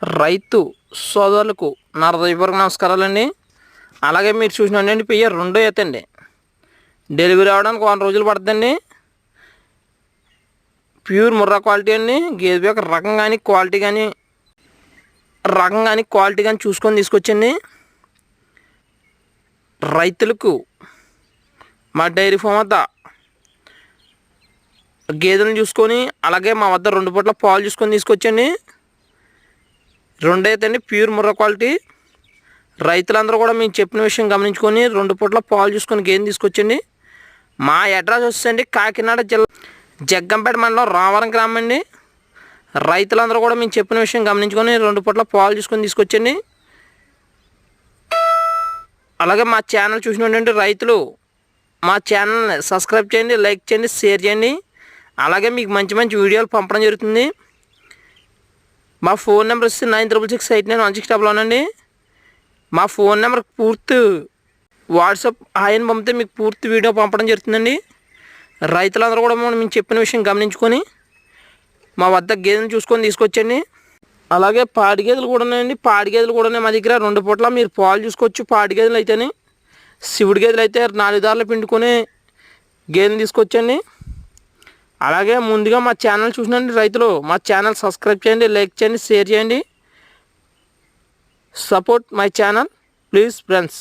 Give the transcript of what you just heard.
రైతు సోదరులకు నా హృదయపూర్వక నమస్కారాలండి. అలాగే మీరు చూసినండి పెయ్య రెండో ఈత అండి. డెలివరీ అవ్వడానికి 1 రోజులు పడుతుందండి. ప్యూర్ ముర్రా క్వాలిటీ అండి. గేదె యొక్క రకం కానీ క్వాలిటీ కానీ చూసుకొని తీసుకొచ్చండి. రైతులకు మా డైరీ ఫామ్ వద్ద గేదెలను చూసుకొని అలాగే మా వద్ద 2 పూట్ల పాలు చూసుకొని తీసుకొచ్చండి. రెండైతే ప్యూర్ ముర్రా క్వాలిటీ. రైతులందరూ కూడా మేము చెప్పిన విషయం గమనించుకొని 2 పూట్ల పాలు చూసుకొని గేదెని తీసుకొచ్చండి. మా అడ్రస్ వచ్చేసండి కాకినాడ జిల్లా జగ్గంపేట మండలం రామవరం గ్రామం అండి. రైతులందరూ కూడా మేము చెప్పిన విషయం గమనించుకొని 2 పూట్ల పాలు చూసుకొని తీసుకొచ్చండి. అలాగే మా ఛానల్ చూసినటువంటి రైతులు మా ఛానల్ని సబ్స్క్రైబ్ చేయండి, లైక్ చేయండి, షేర్ చేయండి. అలాగే మీకు మంచి మంచి వీడియోలు పంపడం జరుగుతుంది. మా ఫోన్ నెంబర్ వచ్చి 96689161 అండి. మా ఫోన్ నెంబర్ పూర్తి వాట్సాప్ ఆయన పంపితే మీకు పూర్తి వీడియో పంపడం జరుగుతుందండి. రైతులందరూ కూడా మేము చెప్పిన విషయం గమనించుకొని మా వద్ద గేదెలు చూసుకొని తీసుకొచ్చండి. అలాగే పాడి గేదెలు కూడా ఉన్నాయండి. పాడి గేదెలు కూడా ఉన్నాయి మా దగ్గర. 2 పూట్ల మీరు పాలు చూసుకోవచ్చు. పాడి గేదెలు అయితేనే, శివుడి గేదెలు అయితే 4 దారులు పిండుకొని గేదెలు తీసుకొచ్చండి. అలాగే ముందుగా మా ఛానల్ చూసినండి రైతులు మా ఛానల్ సబ్స్క్రైబ్ చేయండి, లైక్ చేయండి, షేర్ చేయండి. Support my channel please friends.